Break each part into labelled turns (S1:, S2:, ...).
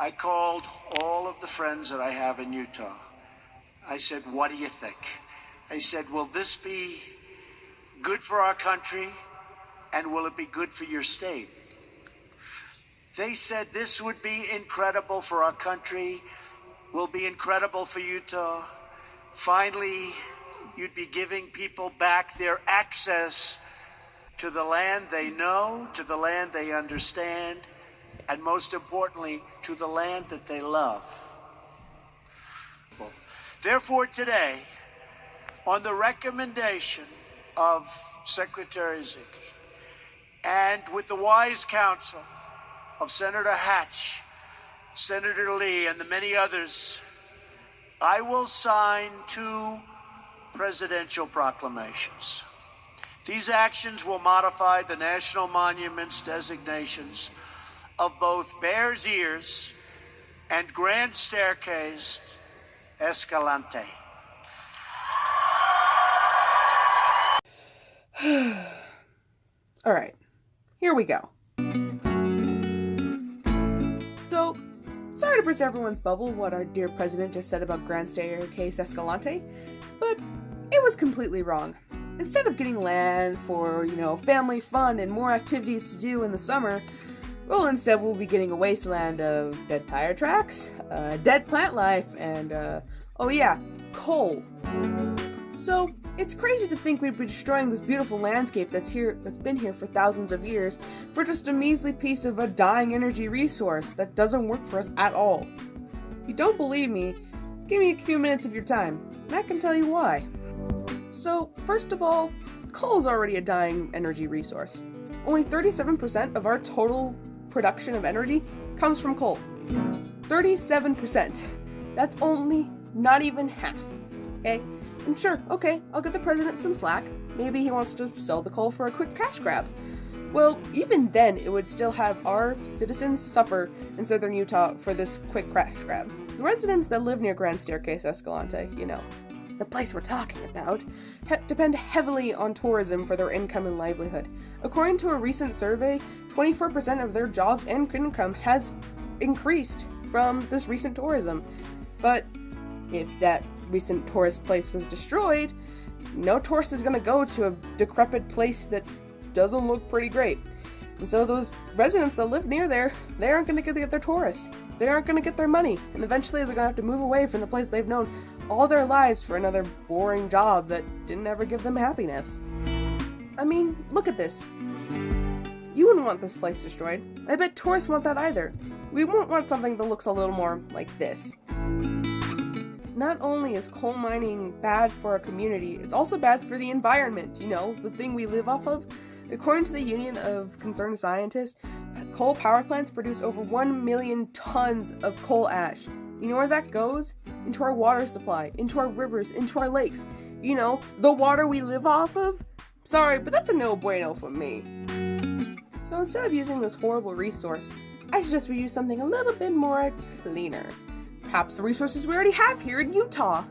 S1: I called all of the friends that I have in Utah. I said, what do you think? I said, will this be good for our country, and will it be good for your state? They said this would be incredible for our country, will be incredible for Utah. Finally, you'd be giving people back their access to the land they know, to the land they understand, and most importantly, to the land that they love. Therefore, today, on the recommendation of Secretary Zicke, and with the wise counsel of Senator Hatch, Senator Lee, and the many others, I will sign 2 presidential proclamations. These actions will modify the national monuments designations of both Bears Ears and Grand-Staircase Escalante.
S2: All right, here we go. So, sorry to burst everyone's bubble what our dear president just said about Grand-Staircase Escalante, but it was completely wrong. Instead of getting land for, family fun and more activities to do in the summer, well, instead we'll be getting a wasteland of dead tire tracks, dead plant life, and, coal. So, it's crazy to think we'd be destroying this beautiful landscape that's been here for thousands of years for just a measly piece of a dying energy resource that doesn't work for us at all. If you don't believe me, give me a few minutes of your time, and I can tell you why. So, first of all, coal is already a dying energy resource. Only 37% of our total production of energy comes from coal. 37%. That's only not even half, okay? And sure, okay, I'll get the president some slack. Maybe he wants to sell the coal for a quick cash grab. Well, even then, it would still have our citizens suffer in southern Utah for this quick cash grab. The residents that live near Grand-Staircase Escalante, the place we're talking about, depend heavily on tourism for their income and livelihood. According to a recent survey, 24% of their jobs and income has increased from this recent tourism. But if that recent tourist place was destroyed, no tourist is going to go to a decrepit place that doesn't look pretty great. And so those residents that live near there, they aren't going to get their tourists. They aren't going to get their money. And eventually they're going to have to move away from the place they've known all their lives for another boring job that didn't ever give them happiness. I mean, look at this. You wouldn't want this place destroyed. I bet tourists want that either. We won't want something that looks a little more like this. Not only is coal mining bad for our community, it's also bad for the environment, the thing we live off of. According to the Union of Concerned Scientists, coal power plants produce over 1 million tons of coal ash. You know where that goes? Into our water supply, into our rivers, into our lakes. The water we live off of? Sorry, but that's a no bueno for me. So instead of using this horrible resource, I suggest we use something a little bit more cleaner. Perhaps the resources we already have here in Utah.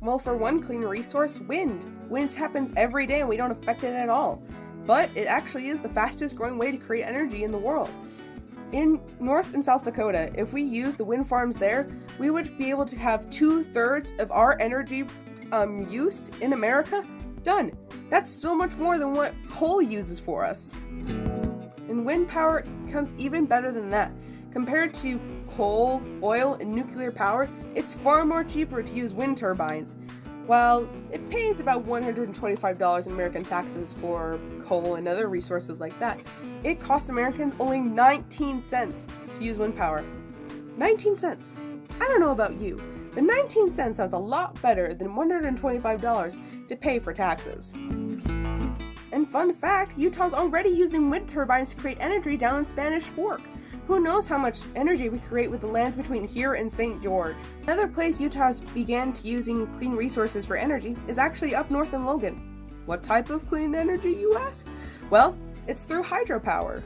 S2: Well, for one clean resource, wind. Wind happens every day and we don't affect it at all. But it actually is the fastest growing way to create energy in the world. In North and South Dakota, if we use the wind farms there, we would be able to have 2/3 of our energy use in America done. That's so much more than what coal uses for us. And wind power becomes even better than that. Compared to coal, oil, and nuclear power, it's far more cheaper to use wind turbines. While it pays about $125 in American taxes for coal and other resources like that, it costs Americans only 19 cents to use wind power. 19 cents. I don't know about you, but 19 cents sounds a lot better than $125 to pay for taxes. And fun fact, Utah's already using wind turbines to create energy down in Spanish Fork. Who knows how much energy we create with the lands between here and St. George. Another place Utah's began to using clean resources for energy is actually up north in Logan. What type of clean energy, you ask? Well, it's through hydropower.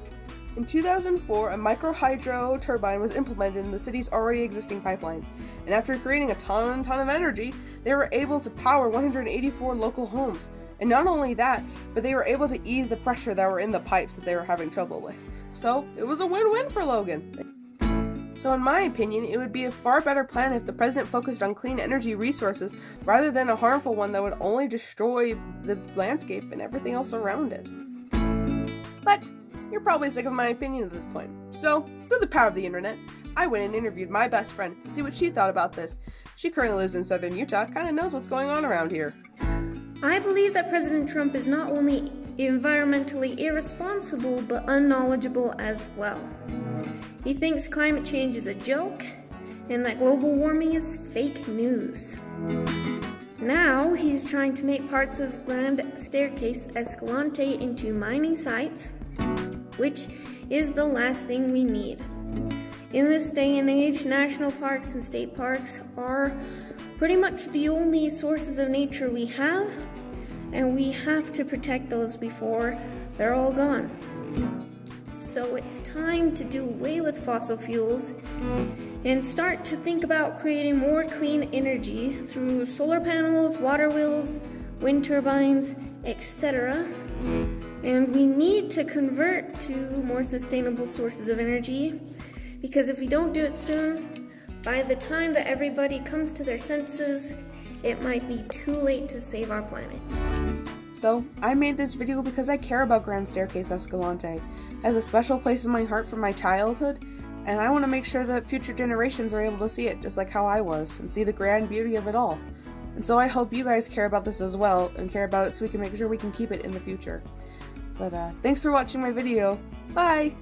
S2: In 2004, a micro-hydro turbine was implemented in the city's already existing pipelines, and after creating a ton of energy, they were able to power 184 local homes. And not only that, but they were able to ease the pressure that were in the pipes that they were having trouble with. So, it was a win-win for Logan. So in my opinion, it would be a far better plan if the president focused on clean energy resources rather than a harmful one that would only destroy the landscape and everything else around it. But you're probably sick of my opinion at this point. So, through the power of the internet, I went and interviewed my best friend to see what she thought about this. She currently lives in southern Utah, kind of knows what's going on around here.
S3: I believe that President Trump is not only environmentally irresponsible, but unknowledgeable as well. He thinks climate change is a joke, and that global warming is fake news. Now, he's trying to make parts of Grand-Staircase Escalante into mining sites, which is the last thing we need. In this day and age, national parks and state parks are pretty much the only sources of nature we have, and we have to protect those before they're all gone. So it's time to do away with fossil fuels and start to think about creating more clean energy through solar panels, water wheels, wind turbines, etc. And we need to convert to more sustainable sources of energy, because if we don't do it soon, by the time that everybody comes to their senses, it might be too late to save our planet.
S2: So, I made this video because I care about Grand-Staircase Escalante. It has a special place in my heart from my childhood, and I want to make sure that future generations are able to see it just like how I was, and see the grand beauty of it all. And so I hope you guys care about this as well, and care about it so we can make sure we can keep it in the future. But thanks for watching my video. Bye!